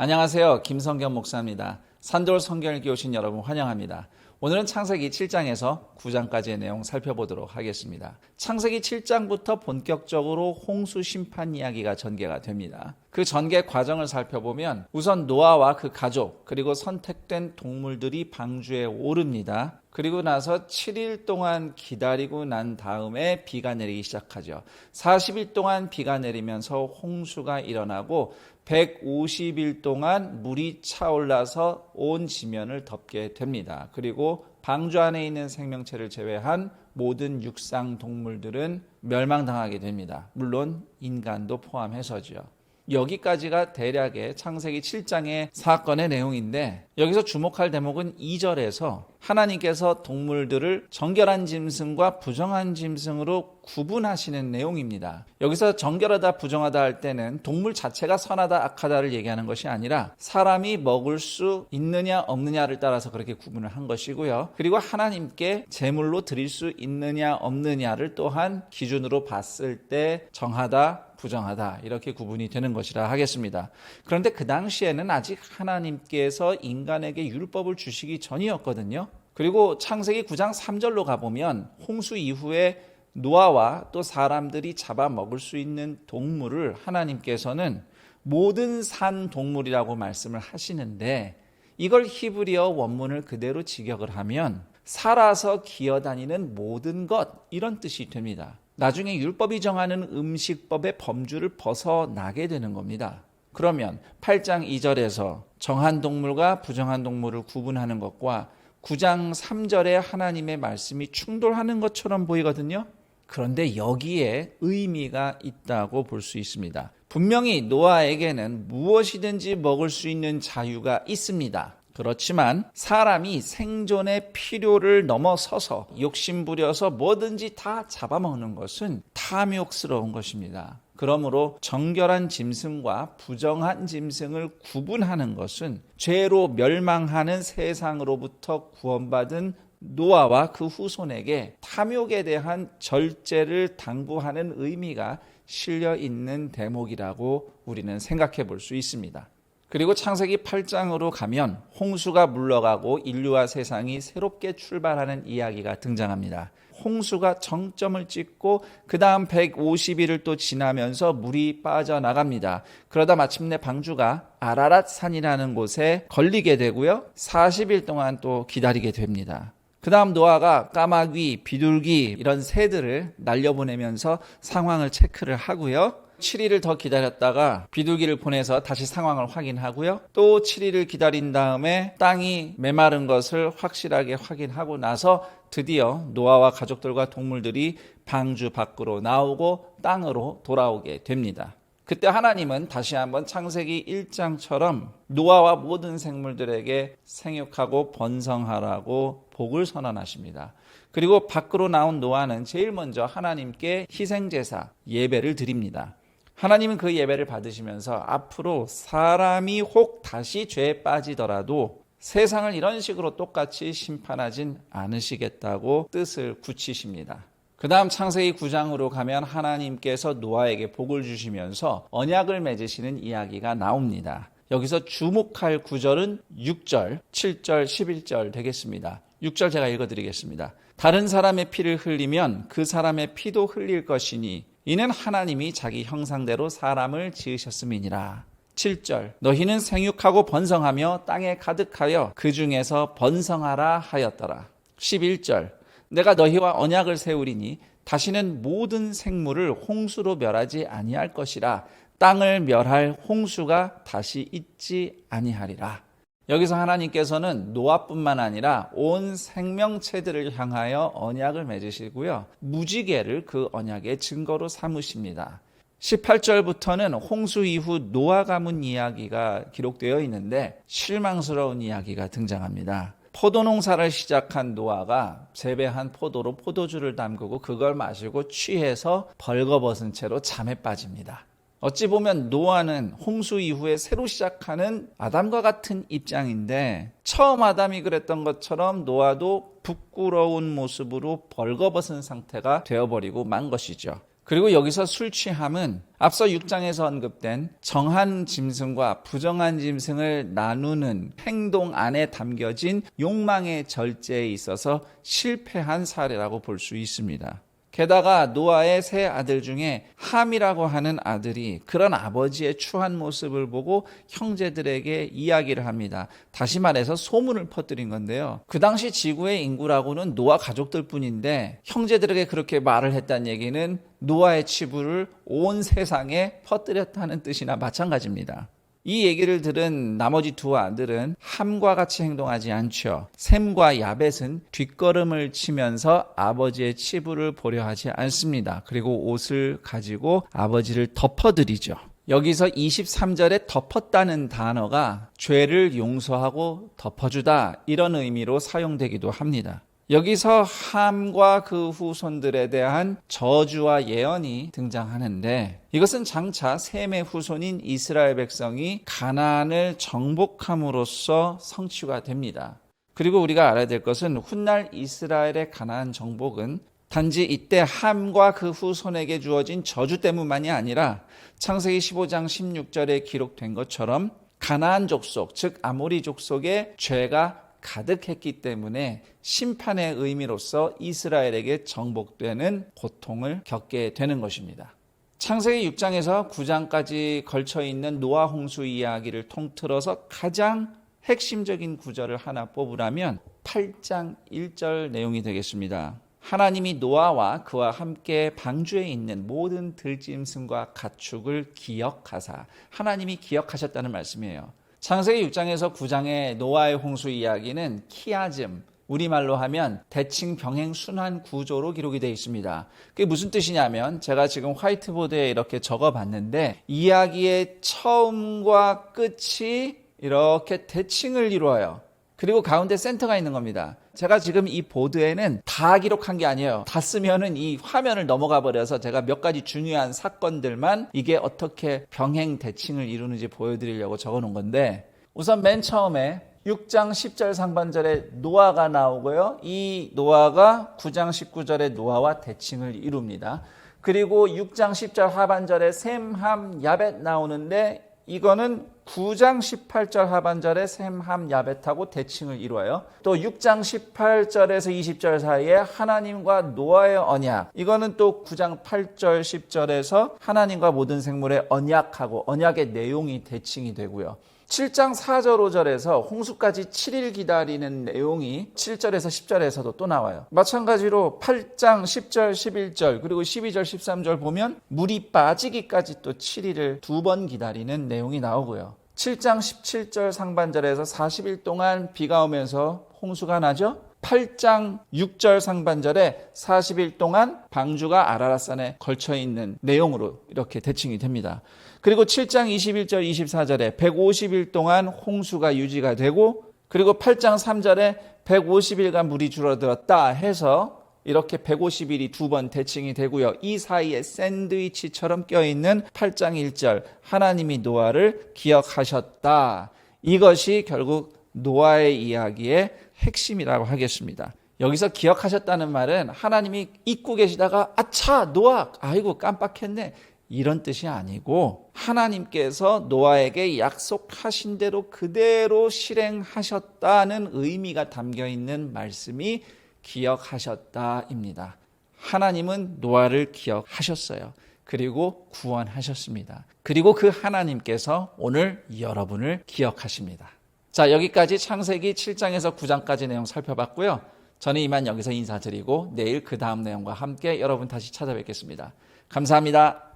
안녕하세요. 김성겸 목사입니다. 산돌 성경읽기 오신 여러분 환영합니다. 오늘은 창세기 7장에서 9장까지의 내용 살펴보도록 하겠습니다. 창세기 7장부터 본격적으로 홍수 심판 이야기가 전개가 됩니다. 그 전개 과정을 살펴보면 우선 노아와 그 가족 그리고 선택된 동물들이 방주에 오릅니다. 그리고 나서 7일 동안 기다리고 난 다음에 비가 내리기 시작하죠. 40일 동안 비가 내리면서 홍수가 일어나고 150일 동안 물이 차올라서 온 지면을 덮게 됩니다. 그리고 방주 안에 있는 생명체를 제외한 모든 육상 동물들은 멸망당하게 됩니다. 물론 인간도 포함해서죠. 여기까지가 대략의 창세기 7장의 사건의 내용인데, 여기서 주목할 대목은 2절에서 하나님께서 동물들을 정결한 짐승과 부정한 짐승으로 구분하시는 내용입니다. 여기서 정결하다 부정하다 할 때는 동물 자체가 선하다 악하다를 얘기하는 것이 아니라 사람이 먹을 수 있느냐 없느냐를 따라서 그렇게 구분을 한 것이고요. 그리고 하나님께 제물로 드릴 수 있느냐 없느냐를 또한 기준으로 봤을 때 정하다 부정하다 이렇게 구분이 되는 것이라 하겠습니다. 그런데 그 당시에는 아직 하나님께서 인간에게 율법을 주시기 전이었거든요. 그리고 창세기 9장 3절로 가보면 홍수 이후에 노아와 또 사람들이 잡아먹을 수 있는 동물을 하나님께서는 모든 산 동물이라고 말씀을 하시는데, 이걸 히브리어 원문을 그대로 직역을 하면 살아서 기어다니는 모든 것 이런 뜻이 됩니다. 나중에 율법이 정하는 음식법의 범주를 벗어나게 되는 겁니다. 그러면 8장 2절에서 정한 동물과 부정한 동물을 구분하는 것과 9장 3절에 하나님의 말씀이 충돌하는 것처럼 보이거든요. 그런데 여기에 의미가 있다고 볼 수 있습니다. 분명히 노아에게는 무엇이든지 먹을 수 있는 자유가 있습니다. 그렇지만 사람이 생존의 필요를 넘어서서 욕심부려서 뭐든지 다 잡아먹는 것은 탐욕스러운 것입니다. 그러므로 정결한 짐승과 부정한 짐승을 구분하는 것은 죄로 멸망하는 세상으로부터 구원받은 노아와 그 후손에게 탐욕에 대한 절제를 당부하는 의미가 실려 있는 대목이라고 우리는 생각해 볼 수 있습니다. 그리고 창세기 8장으로 가면 홍수가 물러가고 인류와 세상이 새롭게 출발하는 이야기가 등장합니다. 홍수가 정점을 찍고 그 다음 150일을 또 지나면서 물이 빠져나갑니다. 그러다 마침내 방주가 아라랏 산이라는 곳에 걸리게 되고요. 40일 동안 또 기다리게 됩니다. 그 다음 노아가 까마귀, 비둘기 이런 새들을 날려보내면서 상황을 체크를 하고요. 7일을 더 기다렸다가 비둘기를 보내서 다시 상황을 확인하고요. 또 7일을 기다린 다음에 땅이 메마른 것을 확실하게 확인하고 나서 드디어 노아와 가족들과 동물들이 방주 밖으로 나오고 땅으로 돌아오게 됩니다. 그때 하나님은 다시 한번 창세기 1장처럼 노아와 모든 생물들에게 생육하고 번성하라고 복을 선언하십니다. 그리고 밖으로 나온 노아는 제일 먼저 하나님께 희생제사 예배를 드립니다. 하나님은 그 예배를 받으시면서 앞으로 사람이 혹 다시 죄에 빠지더라도 세상을 이런 식으로 똑같이 심판하진 않으시겠다고 뜻을 굳히십니다. 그 다음 창세기 9장으로 가면 하나님께서 노아에게 복을 주시면서 언약을 맺으시는 이야기가 나옵니다. 여기서 주목할 구절은 6절, 7절, 11절 되겠습니다. 6절 제가 읽어드리겠습니다. 다른 사람의 피를 흘리면 그 사람의 피도 흘릴 것이니 이는 하나님이 자기 형상대로 사람을 지으셨음이니라. 7절 너희는 생육하고 번성하며 땅에 가득하여 그 중에서 번성하라 하였더라. 11절 내가 너희와 언약을 세우리니 다시는 모든 생물을 홍수로 멸하지 아니할 것이라. 땅을 멸할 홍수가 다시 있지 아니하리라. 여기서 하나님께서는 노아뿐만 아니라 온 생명체들을 향하여 언약을 맺으시고요. 무지개를 그 언약의 증거로 삼으십니다. 18절부터는 홍수 이후 노아 가문 이야기가 기록되어 있는데 실망스러운 이야기가 등장합니다. 포도농사를 시작한 노아가 재배한 포도로 포도주를 담그고 그걸 마시고 취해서 벌거벗은 채로 잠에 빠집니다. 어찌 보면 노아는 홍수 이후에 새로 시작하는 아담과 같은 입장인데, 처음 아담이 그랬던 것처럼 노아도 부끄러운 모습으로 벌거벗은 상태가 되어버리고 만 것이죠. 그리고 여기서 술 취함은 앞서 6장에서 언급된 정한 짐승과 부정한 짐승을 나누는 행동 안에 담겨진 욕망의 절제에 있어서 실패한 사례라고 볼 수 있습니다. 게다가 노아의 세 아들 중에 함이라고 하는 아들이 그런 아버지의 추한 모습을 보고 형제들에게 이야기를 합니다. 다시 말해서 소문을 퍼뜨린 건데요. 그 당시 지구의 인구라고는 노아 가족들 뿐인데 형제들에게 그렇게 말을 했다는 얘기는 노아의 치부를 온 세상에 퍼뜨렸다는 뜻이나 마찬가지입니다. 이 얘기를 들은 나머지 두 아들은 함과 같이 행동하지 않죠. 셈과 야벳은 뒷걸음을 치면서 아버지의 치부를 보려 하지 않습니다. 그리고 옷을 가지고 아버지를 덮어드리죠. 여기서 23절에 덮었다는 단어가 죄를 용서하고 덮어주다 이런 의미로 사용되기도 합니다. 여기서 함과 그 후손들에 대한 저주와 예언이 등장하는데 이것은 장차 셈의 후손인 이스라엘 백성이 가나안을 정복함으로써 성취가 됩니다. 그리고 우리가 알아야 될 것은 훗날 이스라엘의 가나안 정복은 단지 이때 함과 그 후손에게 주어진 저주 때문만이 아니라 창세기 15장 16절에 기록된 것처럼 가나안 족속, 즉 아모리 족속의 죄가 가득했기 때문에 심판의 의미로서 이스라엘에게 정복되는 고통을 겪게 되는 것입니다. 창세기 6장에서 9장까지 걸쳐 있는 노아 홍수 이야기를 통틀어서 가장 핵심적인 구절을 하나 뽑으라면 8장 1절 내용이 되겠습니다. 하나님이 노아와 그와 함께 방주에 있는 모든 들짐승과 가축을 기억하사, 하나님이 기억하셨다는 말씀이에요. 창세기 6장에서 9장의 노아의 홍수 이야기는 키아즘, 우리말로 하면 대칭 병행 순환 구조로 기록이 되어 있습니다. 그게 무슨 뜻이냐면 제가 지금 화이트보드에 이렇게 적어봤는데 이야기의 처음과 끝이 이렇게 대칭을 이루어요. 그리고 가운데 센터가 있는 겁니다. 제가 지금 이 보드에는 다 기록한 게 아니에요. 다 쓰면은 이 화면을 넘어가 버려서 제가 몇 가지 중요한 사건들만 이게 어떻게 병행 대칭을 이루는지 보여드리려고 적어놓은 건데 우선 맨 처음에 6장 10절 상반절에 노아가 나오고요. 이 노아가 9장 19절에 노아와 대칭을 이룹니다. 그리고 6장 10절 하반절에 셈, 함, 야벳 나오는데 이거는 9장 18절 하반절에 셈, 함, 야벳하고 대칭을 이루어요. 또 6장 18절에서 20절 사이에 하나님과 노아의 언약, 이거는 또 9장 8절 10절에서 하나님과 모든 생물의 언약하고 언약의 내용이 대칭이 되고요. 7장 4절 5절에서 홍수까지 7일 기다리는 내용이 7절에서 10절에서도 또 나와요. 마찬가지로 8장 10절 11절 그리고 12절 13절 보면 물이 빠지기까지 또 7일을 2번 기다리는 내용이 나오고요. 7장 17절 상반절에서 40일 동안 비가 오면서 홍수가 나죠. 8장 6절 상반절에 40일 동안 방주가 아라랏산에 걸쳐있는 내용으로 이렇게 대칭이 됩니다. 그리고 7장 21절 24절에 150일 동안 홍수가 유지가 되고 그리고 8장 3절에 150일간 물이 줄어들었다 해서 이렇게 150일이 2번 대칭이 되고요. 이 사이에 샌드위치처럼 껴있는 8장 1절 하나님이 노아를 기억하셨다. 이것이 결국 노아의 이야기의 핵심이라고 하겠습니다. 여기서 기억하셨다는 말은 하나님이 잊고 계시다가 아차 노아 아이고 깜빡했네 이런 뜻이 아니고 하나님께서 노아에게 약속하신 대로 그대로 실행하셨다는 의미가 담겨있는 말씀이 기억하셨다입니다. 하나님은 노아를 기억하셨어요. 그리고 구원하셨습니다. 그리고 그 하나님께서 오늘 여러분을 기억하십니다. 자, 여기까지 창세기 7장에서 9장까지 내용 살펴봤고요. 저는 이만 여기서 인사드리고 내일 그 다음 내용과 함께 여러분 다시 찾아뵙겠습니다. 감사합니다.